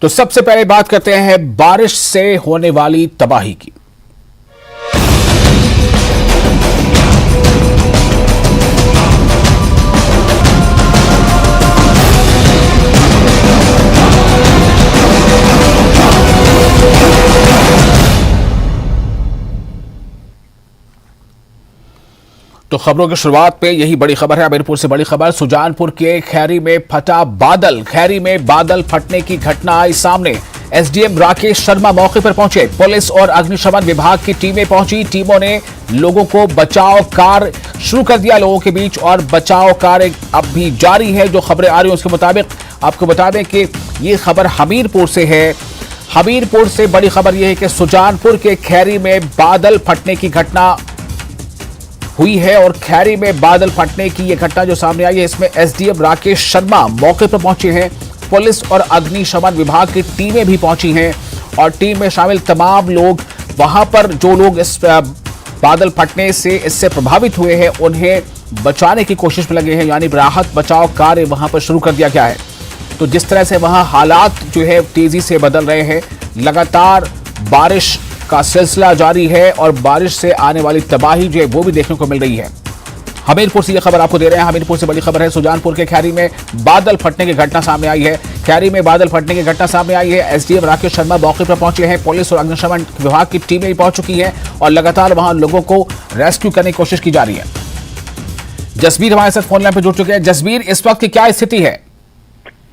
तो सबसे पहले बात करते हैं बारिश से होने वाली तबाही की। तो खबरों की शुरुआत पे यही बड़ी खबर है। हमीरपुर से बड़ी खबर, सुजानपुर के खैरी में फटा बादल। खैरी में बादल फटने की घटना आई सामने। एसडीएम राकेश शर्मा मौके पर पहुंचे। पुलिस और अग्निशमन विभाग की टीमें पहुंची। टीमों ने लोगों को बचाव कार्य शुरू कर दिया लोगों के बीच, और बचाव कार्य अब भी जारी है। जो खबरें आ रही हैं उसके मुताबिक आपको बता दें कि ये खबर हमीरपुर से है। हमीरपुर से बड़ी खबर यह है कि सुजानपुर के खैरी में बादल फटने की घटना हुई है, और खैरी में बादल फटने की यह घटना जो सामने आई है, इसमें एसडीएम राकेश शर्मा मौके पर पहुंचे हैं। पुलिस और अग्निशमन विभाग की टीमें भी पहुंची हैं, और टीम में शामिल तमाम लोग वहां पर जो लोग इस बादल फटने से इससे प्रभावित हुए हैं उन्हें बचाने की कोशिश में लगे हैं। यानी राहत बचाव कार्य वहां पर शुरू कर दिया गया है। तो जिस तरह से वहां हालात जो है तेजी से बदल रहे हैं, लगातार बारिश का सिलसिला जारी है, और बारिश से आने वाली तबाही जो है वो भी देखने को मिल रही है। हमीरपुर से ये खबर आपको दे रहे हैं। हमीरपुर से बड़ी खबर है, सुजानपुर के खैरी में बादल फटने की घटना सामने आई है। खैरी में बादल फटने की घटना सामने आई है। एसडीएम राकेश शर्मा मौके पर पहुंचे हैं। पुलिस और अग्निशमन विभाग की टीमें भी पहुंच चुकी हैं, और लगातार वहां लोगों को रेस्क्यू करने की कोशिश की जा रही है। जसबीर हमारे साथ फोन लाइन पर जुड़ चुके हैं। जसबीर, इस वक्त की क्या स्थिति है?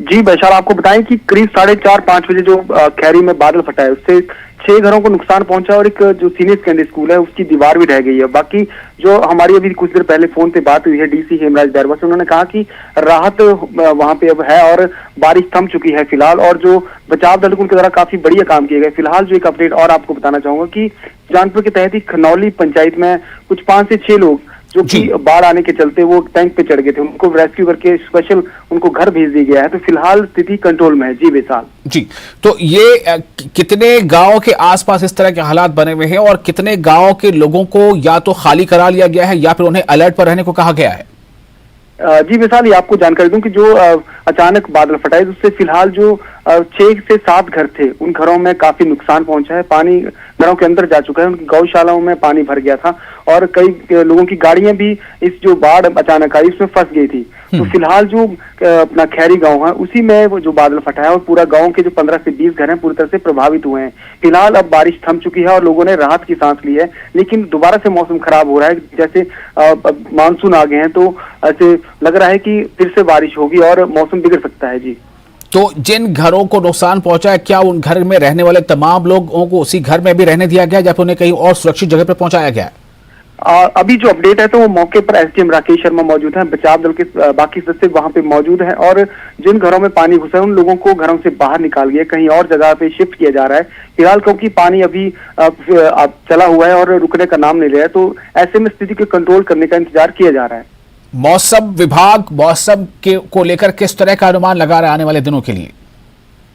जी वैशाल, आपको बताएं कि करीब 4:30-5 बजे जो खैरी में बादल फटा है उससे 6 घरों को नुकसान पहुंचा, और एक जो सीनियर सेकेंडरी स्कूल है उसकी दीवार भी ढह गई है। बाकी जो हमारी अभी कुछ देर पहले फोन पे बात हुई है डीसी हेमराज बैरवा से, उन्होंने कहा कि राहत वहां पे अब है और बारिश थम चुकी है फिलहाल, और जो बचाव दल उनके द्वारा काफी बढ़िया काम किए गए। फिलहाल जो एक अपडेट और आपको बताना चाहूंगा कि जानपुर के तहत ही खनौली पंचायत में कुछ 5 से 6 लोग जो कि बाढ़ आने के चलते वो टैंक पे चढ़ गए थे, उनको रेस्क्यू करके स्पेशल उनको घर भेज दिया गया है। तो फिलहाल स्थिति कंट्रोल में है। जी विशाल जी, तो ये कितने गांव के आसपास इस तरह के हालात बने हुए हैं, और कितने गांव के लोगों को या तो खाली करा लिया गया है या फिर उन्हें अलर्ट पर रहने को कहा गया है? जी विशाल, ये आपको जानकारी दूं कि जो अचानक बादल फटा है उससे फिलहाल जो 6 से 7 घर थे उन घरों में काफी नुकसान पहुंचा है। पानी घरों के अंदर जा चुका है, उनकी गौशालाओं में पानी भर गया था, और कई लोगों की गाड़ियां भी इस जो बाढ़ अचानक आई उसमें फंस गई थी। तो फिलहाल जो अपना खैरी गांव है उसी में वो जो बादल फटा है, और पूरा गांव के जो 15 से 20 घर हैं पूरी तरह से प्रभावित हुए हैं। फिलहाल अब बारिश थम चुकी है और लोगों ने राहत की सांस ली है, लेकिन दोबारा से मौसम खराब हो रहा है। जैसे मानसून आ गए हैं तो ऐसे लग रहा है कि फिर से बारिश होगी और मौसम बिगड़ सकता है। जी, तो जिन घरों को नुकसान पहुंचा है, क्या उन घर में रहने वाले तमाम लोगों को उसी घर में भी रहने दिया गया है, या फिर उन्हें कहीं और सुरक्षित जगह पर पहुंचाया गया है? अभी जो अपडेट है तो वो मौके पर एसडीएम राकेश शर्मा मौजूद हैं, बचाव दल के बाकी सदस्य वहां पे मौजूद हैं, और जिन घरों में पानी घुसा है उन लोगों को घरों से बाहर निकाल गया, कहीं और जगह पे शिफ्ट किया जा रहा है फिलहाल, क्योंकि पानी अभी चला हुआ है और रुकने का नाम नहीं ले रहा है। तो ऐसे में स्थिति को कंट्रोल करने का इंतजार किया जा रहा है। मौसम विभाग मौसम को लेकर किस तरह का अनुमान लगा रहा है आने वाले दिनों के लिए?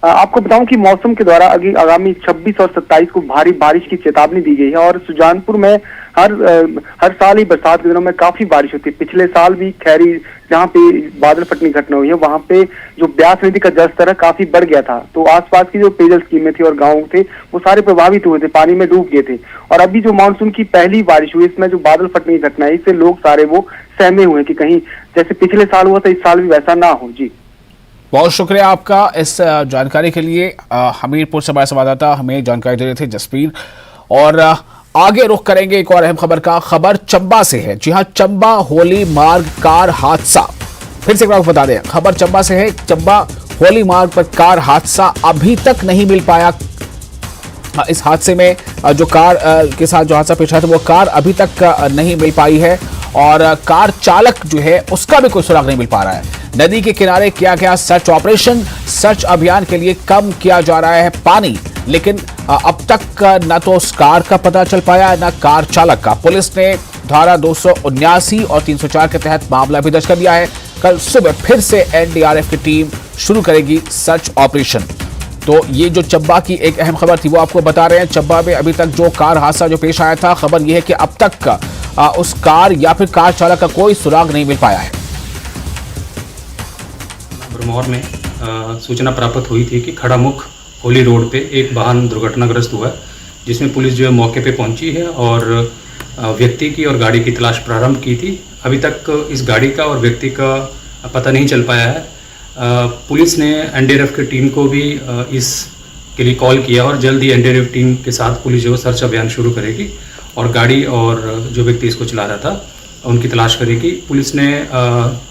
आपको बताऊं कि मौसम के द्वारा आगामी 26 और 27 को भारी बारिश की चेतावनी दी गई है, और सुजानपुर में हर साल ही बरसात के दिनों में काफी बारिश होती है। पिछले साल भी खैरी जहाँ पे बादल फटने की घटना हुई है वहां पे जो ब्यास नदी का जलस्तर है काफी बढ़ गया था, तो आसपास की जो पेयजल स्कीमें थी और गाँव थे वो सारे प्रभावित हुए थे, पानी में डूब गए थे। और अभी जो मानसून की पहली बारिश हुई इसमें जो बादल फटने की घटना है इससे लोग सारे वो सहमे हुए कि कहीं जैसे पिछले साल हुआ था इस साल भी वैसा ना हो। जी, बहुत शुक्रिया आपका इस जानकारी के लिए। हमीरपुर से हमारे संवाददाता हमें जानकारी दे रहे थे जसबीर। और आगे रुख करेंगे एक और अहम खबर का। खबर चंबा से है। जी हां, चंबा होली मार्ग कार हादसा। फिर से एक बार बता दें, खबर चंबा से है। चंबा होली मार्ग पर कार हादसा अभी तक नहीं मिल पाया। इस हादसे में जो कार के साथ जो हादसा पेश आया था वो कार अभी तक नहीं मिल पाई है, और कार चालक जो है उसका भी कोई सुराग नहीं मिल पा रहा है। नदी के किनारे किया गया सर्च ऑपरेशन। सर्च अभियान के लिए कम किया जा रहा है पानी, लेकिन अब तक न तो उस कार का पता चल पाया न कार चालक का। पुलिस ने धारा 279 और 304 के तहत मामला भी दर्ज कर दिया है। कल सुबह फिर से एनडीआरएफ की टीम शुरू करेगी सर्च ऑपरेशन। तो ये जो चंबा की एक अहम खबर थी वो आपको बता रहे हैं। चंबा में अभी तक जो कार हादसा जो पेश आया था, खबर यह है कि अब तक उस कार या फिर कार चालक का कोई सुराग नहीं मिल पाया है। ब्रह्मौर में सूचना प्राप्त हुई थी कि खड़ामुख होली रोड पे एक वाहन दुर्घटनाग्रस्त हुआ है, जिसमें पुलिस जो है मौके पे पहुंची है और व्यक्ति की और गाड़ी की तलाश प्रारंभ की थी। अभी तक इस गाड़ी का और व्यक्ति का पता नहीं चल पाया है। पुलिस ने एनडीआरएफ की टीम को भी इसके लिए कॉल किया और जल्द ही एनडीआरएफ टीम के साथ पुलिस जो सर्च अभियान शुरू करेगी और गाड़ी और जो व्यक्ति इसको चला रहा था उनकी तलाश करेगी। पुलिस ने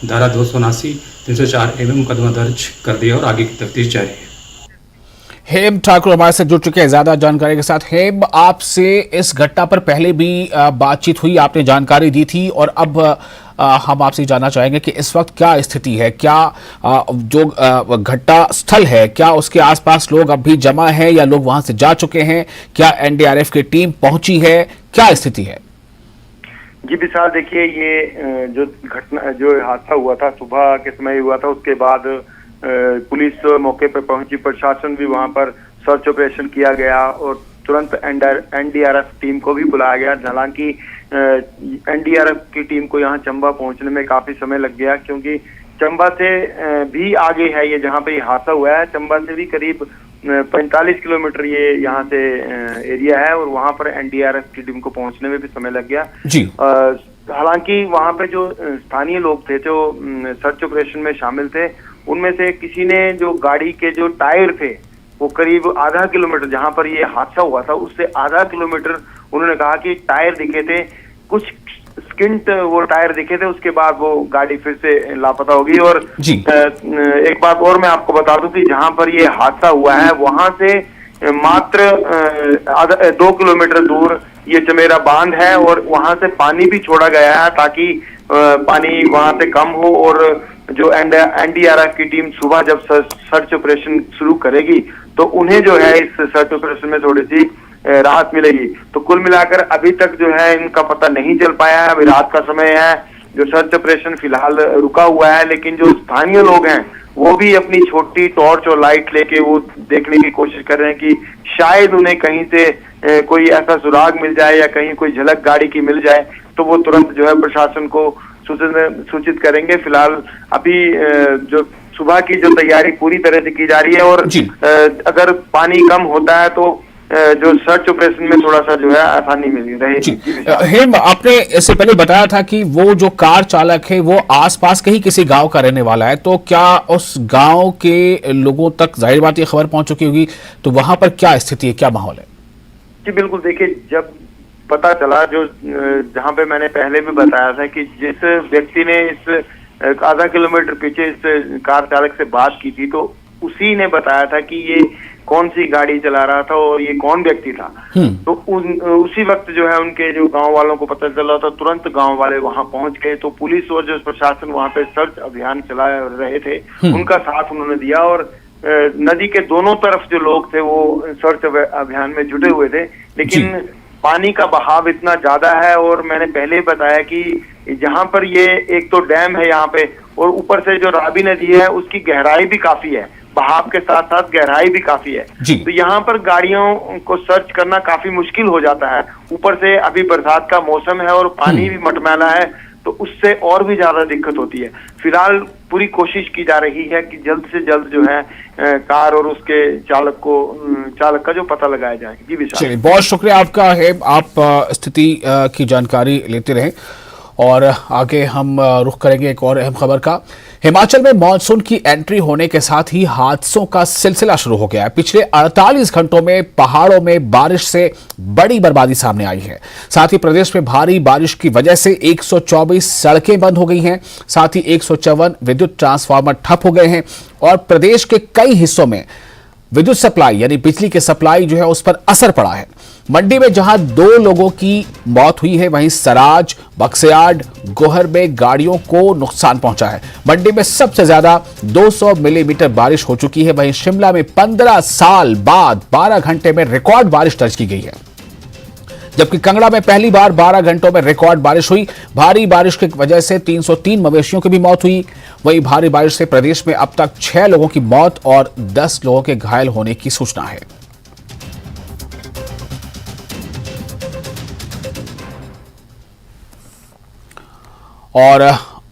धारा 279 304 एवं मुकदमा दर्ज कर दिया और आगे की तफ्तीश जारी है। हेम ठाकुर हमारे साथ जुड़ चुके हैं ज्यादा जानकारी के साथ। हेम, आपसे इस घटना पर पहले भी बातचीत हुई, आपने जानकारी दी थी और अब हम आपसे जानना चाहेंगे कि इस वक्त क्या स्थिति है, क्या जो घटना स्थल है क्या उसके आसपास लोग अब भी जमा हैं या लोग वहां से जा चुके हैं, क्या एनडीआरएफ की टीम पहुंची है, क्या स्थिति है? जी विशाल, देखिए ये जो घटना जो हादसा हुआ था सुबह के समय हुआ था, उसके बाद पुलिस मौके पर पहुंची, प्रशासन भी वहां पर सर्च ऑपरेशन किया गया और तुरंत एनडीआरएफ टीम को भी बुलाया गया। हालांकि एनडीआरएफ की टीम को यहाँ चंबा पहुंचने में काफी समय लग गया, क्योंकि चंबा से भी आगे है ये जहाँ पे ये हादसा हुआ है। चंबा से भी करीब 45 किलोमीटर ये यहाँ से एरिया है और वहां पर एनडीआरएफ की टीम को पहुंचने में भी समय लग गया जी। हालांकि वहां पे जो स्थानीय लोग थे जो सर्च ऑपरेशन में शामिल थे, उनमें से किसी ने जो गाड़ी के जो टायर थे वो करीब आधा किलोमीटर जहां पर ये हादसा हुआ था उससे आधा किलोमीटर उन्होंने कहा कि टायर दिखे थे, कुछ स्किंट वो टायर दिखे थे, उसके बाद वो गाड़ी फिर से लापता होगी। और एक बात और मैं आपको बता दूं कि जहां पर ये हादसा हुआ है वहां से मात्र 2 किलोमीटर दूर ये चमेरा बांध है और वहां से पानी भी छोड़ा गया है ताकि पानी वहां से कम हो और जो एनडीआरएफ की टीम सुबह जब सर्च ऑपरेशन शुरू करेगी तो उन्हें जो है इस सर्च ऑपरेशन में थोड़ी सी राहत मिलेगी। तो कुल मिलाकर अभी तक जो है इनका पता नहीं चल पाया है। अभी रात का समय है, जो सर्च ऑपरेशन फिलहाल रुका हुआ है, लेकिन जो स्थानीय लोग हैं वो भी अपनी छोटी टॉर्च और लाइट लेके वो देखने की कोशिश कर रहे हैं कि शायद उन्हें कहीं से कोई ऐसा सुराग मिल जाए या कहीं कोई झलक गाड़ी की मिल जाए तो वो तुरंत जो है प्रशासन को सूचित करेंगे। फिलहाल अभी जो सुबह की जो तैयारी पूरी तरह से की जा रही है और अगर पानी कम होता है तो जो सर्च ऑपरेशन में थोड़ा सा जो है आसानी मिली रहेगी। हेम, आपने इससे पहले बताया था कि वो जो कार चालक है वो आसपास के ही किसी गांव का रहने वाला है, तो क्या उस गांव के लोगों तक जाहिर बात ये खबर पहुंच चुकी होगी, तो वहां पर क्या स्थिति है, क्या माहौल है? जी बिल्कुल, देखिए जब पता चला जो जहाँ पे मैंने पहले भी बताया था कि जिस व्यक्ति ने इस आधा किलोमीटर पीछे इस कार चालक से बात की थी तो उसी ने बताया था कि ये कौन सी गाड़ी चला रहा था और ये कौन व्यक्ति था। तो उसी वक्त जो है उनके जो गांव वालों को पता चला था, तुरंत गांव वाले वहां पहुंच गए। तो पुलिस और जो प्रशासन वहां पे सर्च अभियान चला रहे थे उनका साथ उन्होंने दिया और नदी के दोनों तरफ जो लोग थे वो सर्च अभियान में जुटे हुए थे। लेकिन पानी का बहाव इतना ज्यादा है और मैंने पहले बताया कि जहां पर ये एक तो डैम है यहाँ पे और ऊपर से जो रावी नदी है उसकी गहराई भी काफी है, बहाव के साथ साथ गहराई भी काफी है। तो यहाँ पर गाड़ियों को सर्च करना काफी मुश्किल हो जाता है। ऊपर से अभी बरसात का मौसम है और पानी भी मटमैला है तो उससे और भी ज्यादा दिक्कत होती है। फिलहाल पूरी कोशिश की जा रही है कि जल्द से जल्द जो है कार और उसके चालक का जो पता लगाया जाए। जी विशाल, चलिए बहुत शुक्रिया आपका है, आप स्थिति की जानकारी लेते रहें और आगे हम रुख करेंगे एक और अहम खबर का। हिमाचल में मानसून की एंट्री होने के साथ ही हादसों का सिलसिला शुरू हो गया है। पिछले 48 घंटों में पहाड़ों में बारिश से बड़ी बर्बादी सामने आई है। साथ ही प्रदेश में भारी बारिश की वजह से 124 सड़कें बंद हो गई हैं। साथ ही 154 विद्युत ट्रांसफार्मर ठप हो गए हैं और प्रदेश के कई हिस्सों में विद्युत सप्लाई यानी बिजली की सप्लाई जो है उस पर असर पड़ा है। मंडी में जहां 2 लोगों की मौत हुई है, वहीं सराज, बक्सियाड, गोहर में गाड़ियों को नुकसान पहुंचा है। मंडी में सबसे ज्यादा 200 मिलीमीटर बारिश हो चुकी है। वहीं शिमला में 15 साल बाद 12 घंटे में रिकॉर्ड बारिश दर्ज की गई है, जबकि कांगड़ा में पहली बार 12 घंटों में रिकॉर्ड बारिश हुई। भारी बारिश की वजह से 303 मवेशियों की भी मौत हुई। वहीं भारी बारिश से प्रदेश में अब तक 6 लोगों की मौत और 10 लोगों के घायल होने की सूचना है। और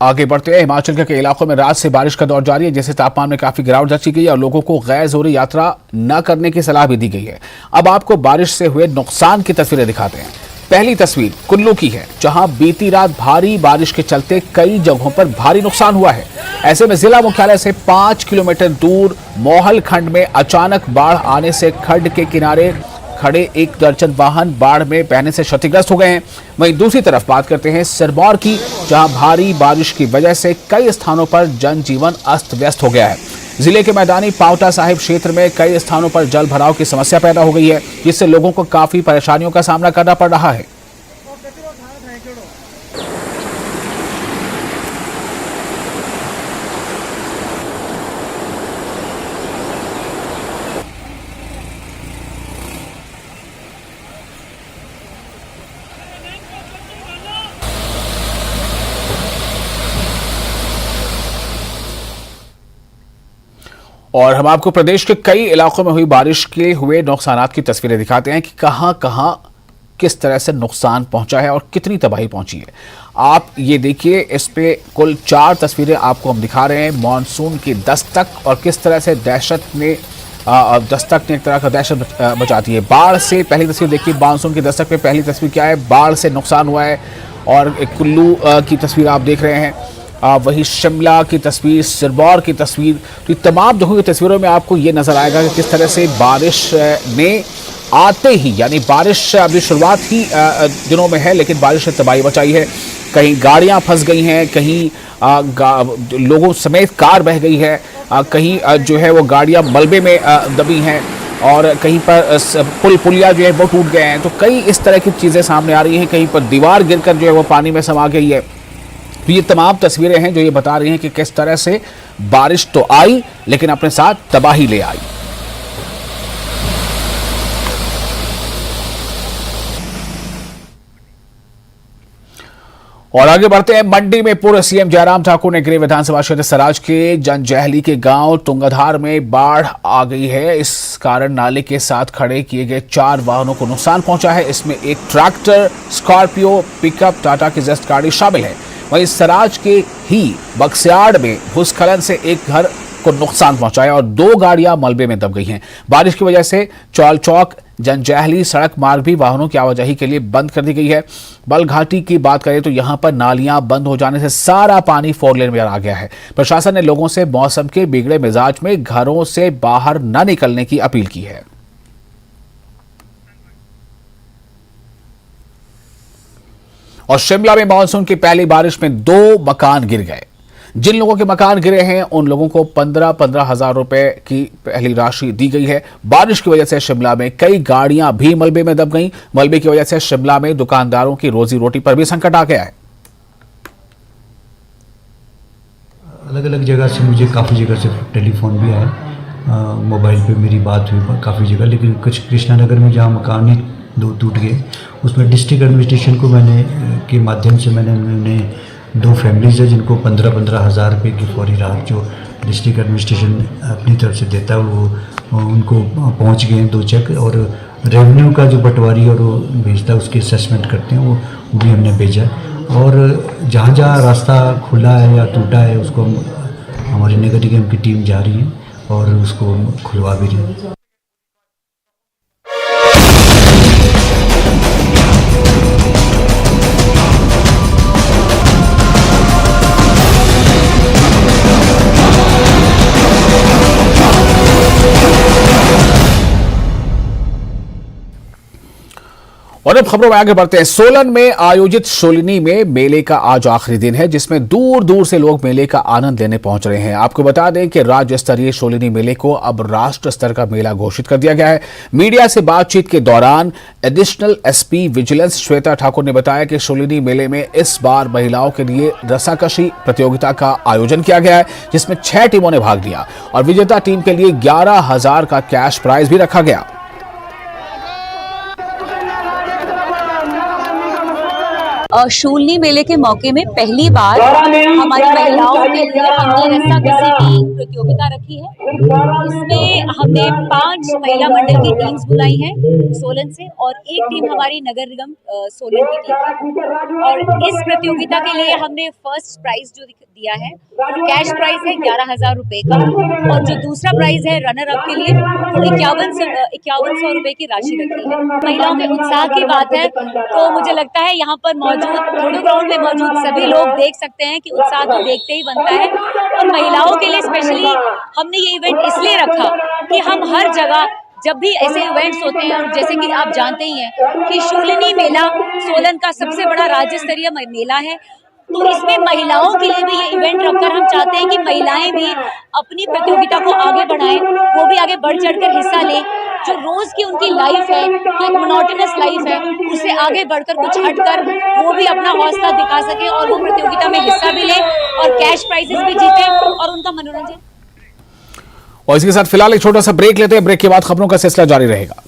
आगे बढ़ते हैं, हिमाचल के कई इलाकों में रात से बारिश का दौर जारी है, जिससे तापमान में काफी गिरावट दर्ज की गई है और लोगों को गैर जरूरी यात्रा न करने की सलाह भी दी गई है। अब आपको बारिश से हुए नुकसान की तस्वीरें दिखाते हैं। पहली तस्वीर कुल्लू की है, जहां बीती रात भारी बारिश के चलते कई जगहों पर भारी नुकसान हुआ है। ऐसे में जिला मुख्यालय से 5 किलोमीटर दूर मोहल खंड में अचानक बाढ़ आने से खड्ड के किनारे खड़े 1 दर्जन वाहन बाढ़ में बहने से क्षतिग्रस्त हो गए हैं। वहीं दूसरी तरफ बात करते हैं सिरमौर की, जहां भारी बारिश की वजह से कई स्थानों पर जनजीवन अस्त व्यस्त हो गया है। जिले के मैदानी पावटा साहिब क्षेत्र में कई स्थानों पर जल भराव की समस्या पैदा हो गई है, जिससे लोगों को काफी परेशानियों का सामना करना पड़ रहा है। और हम आपको प्रदेश के कई इलाकों में हुई बारिश के हुए नुकसानात की तस्वीरें दिखाते हैं कि कहां किस तरह से नुकसान पहुंचा है और कितनी तबाही पहुंची है। आप ये देखिए, इस पे कुल 4 तस्वीरें आपको हम दिखा रहे हैं। मॉनसून की दस्तक और किस तरह से दहशत ने एक तरह का दहशत मचा दी है। बाढ़ से पहली तस्वीर देखिए, मानसून की दस्तक पे पहली तस्वीर क्या है, बाढ़ से नुकसान हुआ है। और एक कुल्लू की तस्वीर आप देख रहे हैं, वही शिमला की तस्वीर, सिरमौर की तस्वीर। तो तमाम जगहों की तस्वीरों में आपको ये नजर आएगा कि किस तरह से बारिश ने आते ही, यानी बारिश अभी शुरुआत ही दिनों में है, लेकिन बारिश ने तबाही मचाई है। कहीं गाड़ियां फंस गई हैं, कहीं लोगों समेत कार बह गई है, कहीं जो है वो गाड़ियां मलबे में दबी हैं और कहीं पर पुलिया जो है वो टूट गए हैं। तो कई इस तरह की चीज़ें सामने आ रही हैं, कहीं पर दीवार गिरकर जो है वो पानी में समा गई है। तो ये तमाम तस्वीरें हैं जो ये बता रही हैं कि किस तरह से बारिश तो आई, लेकिन अपने साथ तबाही ले आई। और आगे बढ़ते हैं, मंडी में पूर्व सीएम जयराम ठाकुर ने गृह विधानसभा क्षेत्र सराज के जनजहली के गांव तुंगाधार में बाढ़ आ गई है। इस कारण नाले के साथ खड़े किए गए 4 वाहनों को नुकसान पहुंचा है। इसमें एक ट्रैक्टर, स्कॉर्पियो, पिकअप, टाटा की जस्ट गाड़ी शामिल है। वहीं सराज के ही बक्सियाड़ में भूस्खलन से एक घर को नुकसान पहुंचा है और 2 गाड़ियां मलबे में दब गई हैं। बारिश की वजह से चौल चौक जनजहली सड़क मार्ग भी वाहनों की आवाजाही के लिए बंद कर दी गई है। बलघाटी की बात करें तो यहां पर नालियां बंद हो जाने से सारा पानी 4 लेन में आ गया है। प्रशासन ने लोगों से मौसम के बिगड़े मिजाज में घरों से बाहर न निकलने की अपील की है। और शिमला में मानसून की पहली बारिश में 2 मकान गिर गए। जिन लोगों के मकान गिरे हैं उन लोगों को 15-15 हजार रुपए की पहली राशि दी गई है। बारिश की वजह से शिमला में कई गाड़ियां भी मलबे में दब गईं। मलबे की वजह से शिमला में दुकानदारों की रोजी रोटी पर भी संकट आ गया है। अलग अलग जगह से मुझे काफ़ी जगह से टेलीफोन भी आया, मोबाइल पे मेरी बात हुई काफ़ी जगह, लेकिन कुछ कृष्णानगर में जहाँ मकान ही 2 टूट गए, उसमें डिस्ट्रिक्ट एडमिनिस्ट्रेशन को के माध्यम से मैंने उन्हें 2 फैमिलीज़ है जिनको 15-15 हज़ार रुपये की फौरी राहत जो डिस्ट्रिक्ट एडमिनिस्ट्रेशन अपनी तरफ से देता है वो उनको पहुंच गए हैं 2 चेक। और रेवेन्यू का जो पटवारी और वो भेजता है उसकी असेसमेंट करते हैं, वो भी हमने भेजा। और जहाँ जहाँ रास्ता खुला है या टूटा है उसको हमारी नगर निगम की टीम जा रही है और उसको खुलवा भी रही है। और अब खबरों में आगे बढ़ते हैं। सोलन में आयोजित शोलिनी में मेले का आज आखिरी दिन है, जिसमें दूर दूर से लोग मेले का आनंद लेने पहुंच रहे हैं। आपको बता दें कि राज्य स्तरीय शोलिनी मेले को अब राष्ट्र स्तर का मेला घोषित कर दिया गया है। मीडिया से बातचीत के दौरान additional SP vigilance Shweta Thakur ने बताया कि शोलिनी मेले में इस बार महिलाओं के लिए रस्साकशी प्रतियोगिता का आयोजन किया गया है, जिसमें 6 टीमों ने भाग लिया और विजेता टीम के लिए 11,000 का कैश प्राइज भी रखा गया। शूलनी मेले के मौके में पहली बार हमारी महिलाओं के लिए हमने रस्साकसी की प्रतियोगिता रखी है। इसमें हमने 5 महिला मंडल की टीम्स बुलाई हैं सोलन से और एक टीम हमारी नगर निगम सोलन की टीम है। और इस प्रतियोगिता के लिए हमने फर्स्ट प्राइज जो दिया है कैश प्राइज है 11,000 रुपए का और जो दूसरा प्राइज है रनर अप के लिए 5100 रुपए की राशि रखी है। महिलाओं के उत्साह की बात है तो मुझे लगता है यहाँ पर मौजूद थोड़े ग्राउंड में मौजूद सभी लोग देख सकते हैं कि उत्साह तो देखते ही बनता है। और महिलाओं के लिए स्पेशली हमने ये इवेंट इसलिए रखा कि हम हर जगह जब भी ऐसे इवेंट्स होते हैं और जैसे कि आप जानते ही हैं कि शूलिनी मेला सोलन का सबसे बड़ा राज्य स्तरीय मेला है, तो इसमें महिलाओं के लिए भी ये इवेंट रखकर हम चाहते हैं कि महिलाएं भी अपनी प्रतियोगिता को आगे बढ़ाएं, वो भी आगे बढ़ चढ़कर हिस्सा लें। जो रोज की उनकी लाइफ है, एक मोनोटोनस लाइफ है, उससे आगे बढ़कर कुछ हटकर वो भी अपना हौसला दिखा सके और वो प्रतियोगिता में हिस्सा भी लें और कैश प्राइजेस भी जीतें और उनका मनोरंजन। और इसके साथ फिलहाल एक छोटा सा ब्रेक लेते हैं। ब्रेक के बाद खबरों का सिलसिला जारी रहेगा।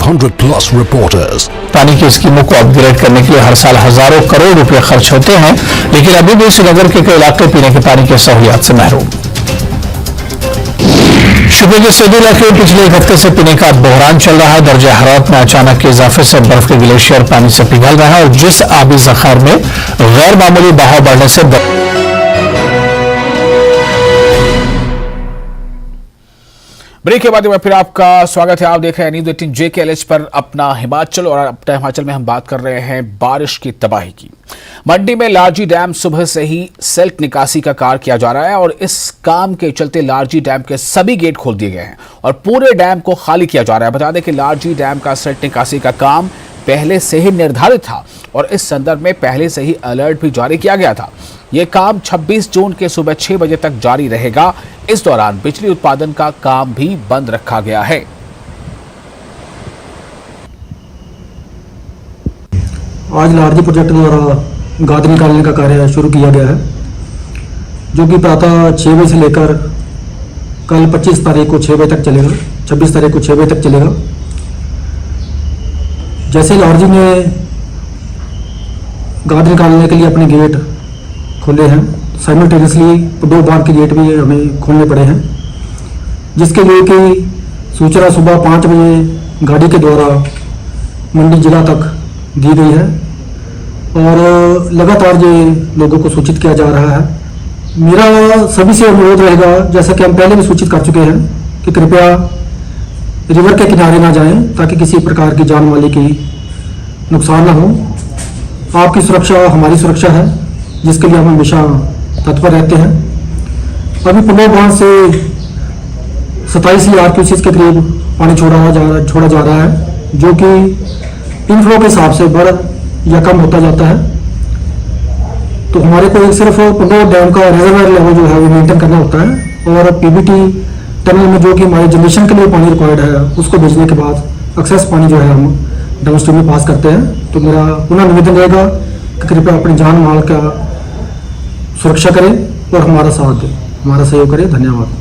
100+ reporters. पानी की स्कीमों को अपग्रेड करने के लिए हर साल हजारों करोड़ रुपए खर्च होते हैं, लेकिन अभी भी श्रीनगर के कई इलाके पीने के पानी की सहूलियत से महरूम। शिमला के सैदी इलाके में पिछले एक हफ्ते से पीने का बहरान चल रहा है। दर्जा हरारत में अचानक के इजाफे से बर्फ के ग्लेशियर पानी से पिघल रहा है और जिस आबी जखार में गैर मामूली बहाव बढ़ने से ब्रेक के बाद में फिर आपका स्वागत है। आप देख रहे हैं न्यूज़ 18 JKLH पर अपना हिमाचल, और अपना हिमाचल में हम बात कर रहे हैं बारिश की तबाही की। मंडी में लारजी डैम सुबह से ही सिल्ट निकासी का कार्य किया जा रहा है और इस काम के चलते लारजी डैम के सभी गेट खोल दिए गए हैं और पूरे डैम को खाली किया जा रहा है। बता दें कि लारजी डैम का सिल्ट निकासी का काम पहले से ही निर्धारित था और इस संदर्भ में पहले से ही अलर्ट भी जारी किया गया था। यह काम 26 जून के सुबह 6 बजे तक जारी रहेगा। इस दौरान बिजली उत्पादन का काम भी बंद रखा गया है। आज लारजी प्रोजेक्ट द्वारा गाद निकालने का कार्य शुरू किया गया है, जो कि प्रातः 6 बजे से लेकर कल 25 तारीख को 6 बजे तक चलेगा, 26 तारीख को 6 बजे तक चलेगा। जैसे लारजी में गाद निकालने के लिए अपने गेट खोले हैं, साइमल्टेनियसली 2 बांध के गेट भी हमें खोलने पड़े हैं, जिसके लिए कि सूचना सुबह 5 बजे गाड़ी के द्वारा मंडी जिला तक दी गई है और लगातार ये लोगों को सूचित किया जा रहा है। मेरा सभी से अनुरोध रहेगा, जैसा कि हम पहले भी सूचित कर चुके हैं, कि कृपया रिवर के किनारे ना जाएं ताकि किसी प्रकार की जान माली की नुकसान ना हो। आपकी सुरक्षा हमारी सुरक्षा है, जिसके लिए हम हमेशा तत्पर रहते हैं। अभी पुनः बांध से 27 RQCs के करीब पानी छोड़ा जा रहा है, जो कि इनफ्लो के हिसाब से बढ़ या कम होता जाता है। तो हमारे को सिर्फ पुनः डैम का रिजर्वायर लेवल जो है वो मेंटेन करना होता है और PBT टनल में जो कि हमारे जनरेशन के लिए पानी रिक्वायर्ड है उसको भेजने के बाद एक्सेस पानी जो है हम डाउनस्ट्रीम में पास करते हैं। तो मेरा पुनः निवेदन रहेगा कि कृपया अपनी जान माल का सुरक्षा करें और हमारा साथ दें, हमारा सहयोग करें। धन्यवाद।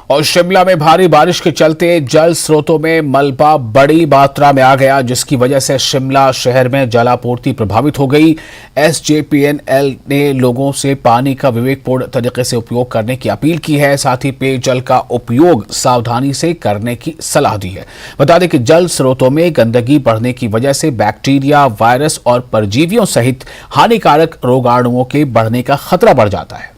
और शिमला में भारी बारिश के चलते जल स्रोतों में मलबा बड़ी मात्रा में आ गया, जिसकी वजह से शिमला शहर में जलापूर्ति प्रभावित हो गई। SJPNL ने लोगों से पानी का विवेकपूर्ण तरीके से उपयोग करने की अपील की है, साथ ही पेयजल का उपयोग सावधानी से करने की सलाह दी है। बता दें कि जल स्रोतों में गंदगी बढ़ने की वजह से बैक्टीरिया, वायरस और परजीवियों सहित हानिकारक रोगाणुओं के बढ़ने का खतरा बढ़ जाता है।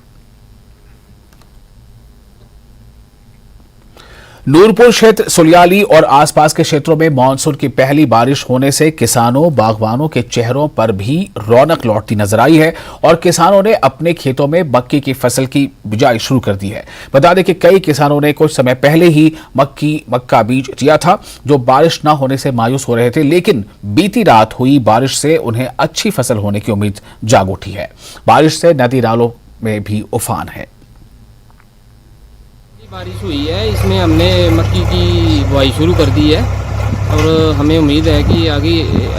नूरपुर क्षेत्र, सुलियाली और आसपास के क्षेत्रों में मानसून की पहली बारिश होने से किसानों, बागवानों के चेहरों पर भी रौनक लौटती नजर आई है और किसानों ने अपने खेतों में मक्की की फसल की बिजाई शुरू कर दी है। बता दें कि कई किसानों ने कुछ समय पहले ही मक्का बीज दिया था, जो बारिश न होने से मायूस हो रहे थे, लेकिन बीती रात हुई बारिश से उन्हें अच्छी फसल होने की उम्मीद जाग उठी है। बारिश से नदी नालों में भी उफान है। बारिश हुई है, इसमें हमने मक्की की बुआई शुरू कर दी है और हमें उम्मीद है कि आगे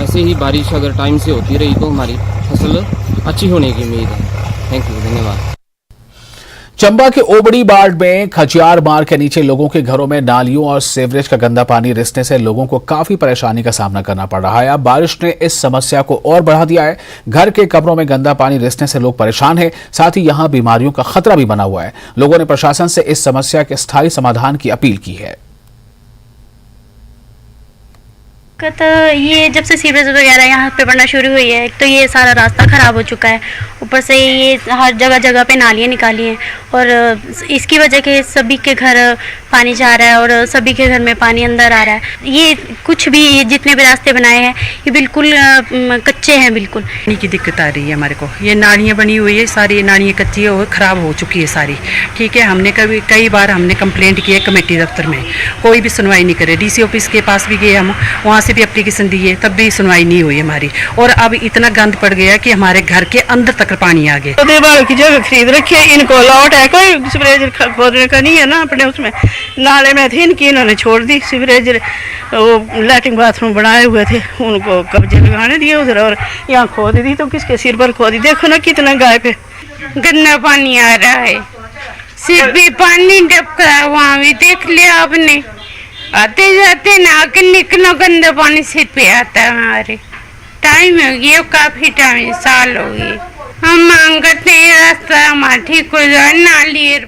ऐसे ही बारिश अगर टाइम से होती रही तो हमारी फसल अच्छी होने की उम्मीद है। थैंक यू, धन्यवाद। चंबा के ओबड़ी बाड़ में खजियार मार्ग के नीचे लोगों के घरों में नालियों और सीवरेज का गंदा पानी रिसने से लोगों को काफी परेशानी का सामना करना पड़ रहा है। अब बारिश ने इस समस्या को और बढ़ा दिया है। घर के कमरों में गंदा पानी रिसने से लोग परेशान हैं, साथ ही यहां बीमारियों का खतरा भी बना हुआ है। लोगों ने प्रशासन से इस समस्या के स्थायी समाधान की अपील की है। तो ये जब से सीवरेज वगैरह यहाँ पे पड़ना शुरू हुई है, एक तो ये सारा रास्ता ख़राब हो चुका है, ऊपर से ये हर जगह जगह पे नालियाँ निकाली हैं और इसकी वजह के सभी के घर पानी जा रहा है और सभी के घर में पानी अंदर आ रहा है। ये कुछ भी जितने भी रास्ते बनाए हैं ये बिल्कुल कच्चे हैं, बिल्कुल पानी की दिक्कत आ रही है हमारे को। ये नालियाँ बनी हुई है, सारी नालियाँ कच्ची और ख़राब हो चुकी है सारी। ठीक है, हमने कई बार हमने कंप्लेंट की है कमेटी दफ्तर में, कोई भी सुनवाई नहीं करे। डीसी ऑफिस के पास भी गए हम, वहाँ भी एप्लीकेशन दी है, तब भी सुनवाई नहीं हुई हमारी। और अब इतना गंद पड़ गया कि हमारे घर के अंदर तक पानी आ गया। देखभाल की जगह खरीद रखी है, इनको लॉट है, कोई सीवरेज खोदने का नहीं है ना। अपने उसमें नाले में थी, इनकी इन्होंने छोड़ दी। सीवरेज वो लैट्रिन बाथरूम बनाए हुए थे, उनको कब्जे लगाने दिए उधर और यहाँ खोद दी, तो किसके सिर पर खोदी। देखो ना कितना गाय पे गंदा पानी आ रहा है, सिर भी पानी डबका है, वहाँ भी देख लिया आपने। आते जाते ना आके निकलो गंदा पानी सिर पे आता है। हमारे टाइम हो गया, काफी टाइम, साल हो गए। हम मांग करते हैं रास्ता हमारा ठीक हो जाए, नाली।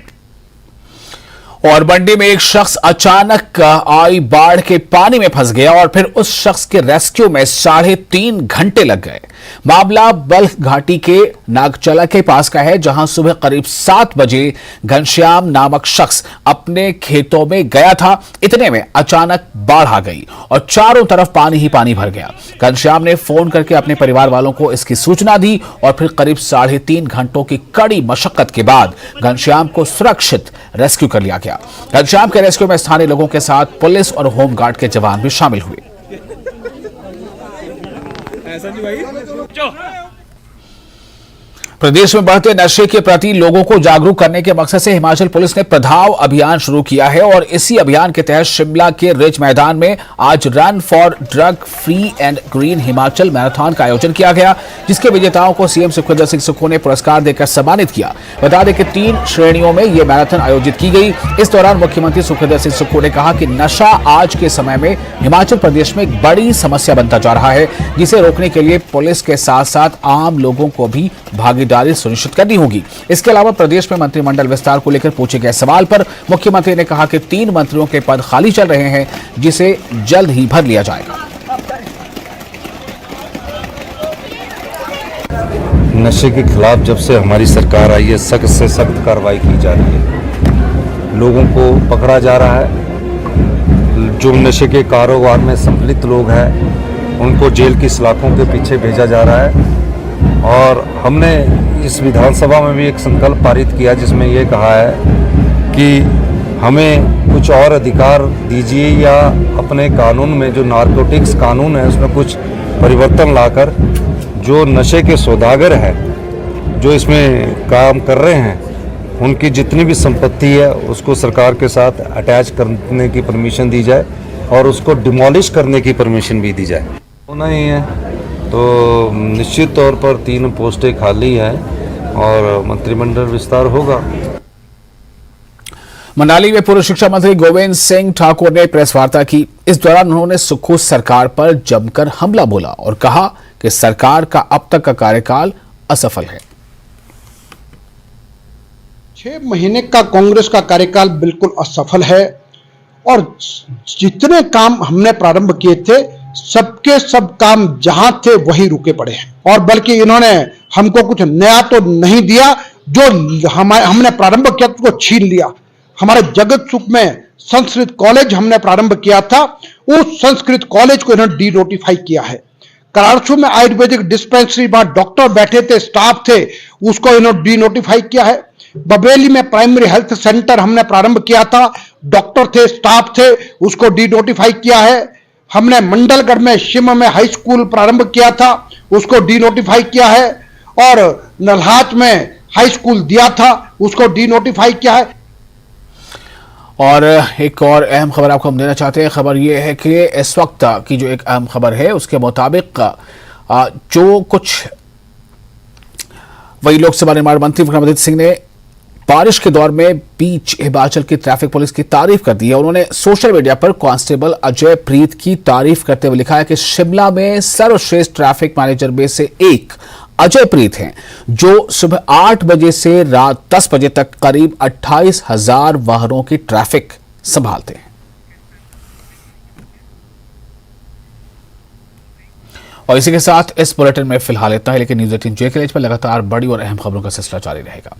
और मंडी में एक शख्स अचानक आई बाढ़ के पानी में फंस गया और फिर उस शख्स के रेस्क्यू में 3.5 घंटे लग गए। मामला बल्ख घाटी के नागचला के पास का है, जहां सुबह करीब 7 बजे घनश्याम नामक शख्स अपने खेतों में गया था। इतने में अचानक बाढ़ आ गई और चारों तरफ पानी ही पानी भर गया। घनश्याम ने फोन करके अपने परिवार वालों को इसकी सूचना दी और फिर करीब 3.5 घंटों की कड़ी मशक्कत के बाद घनश्याम को सुरक्षित रेस्क्यू कर लिया गया। घनश्याम के रेस्क्यू में स्थानीय लोगों के साथ पुलिस और होमगार्ड के जवान भी शामिल हुए। प्रदेश में बढ़ते नशे के प्रति लोगों को जागरूक करने के मकसद से हिमाचल पुलिस ने प्रधाव अभियान शुरू किया है और इसी अभियान के तहत शिमला के रिज मैदान में आज run for drug free and green Himachal marathon का आयोजन किया गया, जिसके विजेताओं को सीएम सुखविंदर सिंह सुक्खू ने पुरस्कार देकर सम्मानित किया। बता दें कि 3 श्रेणियों में यह मैराथन आयोजित की गई। इस दौरान मुख्यमंत्री सुखविंदर सिंह सुक्खू ने कहा कि नशा आज के समय में हिमाचल प्रदेश में एक बड़ी समस्या बनता जा रहा है, जिसे रोकने के लिए पुलिस के साथ साथ आम लोगों को भी भागीदारी सुनिश्चित करनी होगी। इसके अलावा प्रदेश में मंत्रिमंडल विस्तार को लेकर पूछे गए सवाल पर मुख्यमंत्री ने कहा कि 3 मंत्रियों के पद खाली चल रहे हैं, जिसे जल्द ही भर लिया जाएगा। नशे के खिलाफ जब से हमारी सरकार आई है, सख्त से सख्त कार्रवाई की जा रही है। लोगों को पकड़ा जा रहा है, जो नशे के कारोबार में संलिप्त लोग हैं उनको जेल की सलाखों के पीछे भेजा जा रहा है। और हमने इस विधानसभा में भी एक संकल्प पारित किया जिसमें ये कहा है कि हमें कुछ और अधिकार दीजिए या अपने कानून में जो नारकोटिक्स कानून है उसमें कुछ परिवर्तन लाकर जो नशे के सौदागर हैं, जो इसमें काम कर रहे हैं, उनकी जितनी भी संपत्ति है उसको सरकार के साथ अटैच करने की परमिशन दी जाए और उसको डिमोलिश करने की परमिशन भी दी जाए। होना ही है तो निश्चित तौर पर 3 पोस्टें खाली हैं और मंत्रिमंडल विस्तार होगा। मनाली में पूर्व शिक्षा मंत्री गोविंद सिंह ठाकुर ने प्रेस वार्ता की। इस दौरान उन्होंने सुक्खू सरकार पर जमकर हमला बोला और कहा कि सरकार का अब तक का कार्यकाल असफल है। 6 महीने का कांग्रेस का कार्यकाल बिल्कुल असफल है और जितने काम हमने प्रारंभ किए थे सबके सब काम जहां थे वही रुके पड़े हैं। और बल्कि इन्होंने हमको कुछ नया तो नहीं दिया, जो हमने प्रारंभ किया उसको छीन लिया। हमारे जगत सुख में संस्कृत कॉलेज हमने प्रारंभ किया था, उस संस्कृत कॉलेज को इन्होंने डी नोटिफाई किया है। करारसू में आयुर्वेदिक डिस्पेंसरी, वहां डॉक्टर बैठे थे, स्टाफ थे, उसको इन्होंने डी नोटिफाई किया है। बबेली में प्राइमरी हेल्थ सेंटर हमने प्रारंभ किया था, डॉक्टर थे, स्टाफ थे, उसको डी नोटिफाई किया है। हमने मंडलगढ़ में शिम में हाई स्कूल प्रारंभ किया था, उसको डी नोटिफाई किया है। और नल्हाट में हाई स्कूल दिया था, उसको डी नोटिफाई किया है। और एक और अहम खबर आपको हम देना चाहते हैं। खबर यह है कि इस वक्त की जो एक अहम खबर है उसके मुताबिक जो कुछ वही लोक सभा निर्माण मंत्री विक्रमादित्य सिंह ने बारिश के दौर में बीच हिमाचल की ट्रैफिक पुलिस की तारीफ कर दी है। उन्होंने सोशल मीडिया पर कांस्टेबल अजय प्रीत की तारीफ करते हुए लिखा है कि शिमला में सर्वश्रेष्ठ ट्रैफिक मैनेजर में से एक अजय प्रीत हैं, जो सुबह 8 बजे से रात 10 बजे तक करीब 28,000 वाहनों की ट्रैफिक संभालते हैं। और इसी के साथ इस बुलेटिन में फिलहाल इतना है, लेकिन न्यूज़ 18 जे के पर लगातार बड़ी और अहम खबरों का सिलसिला जारी रहेगा।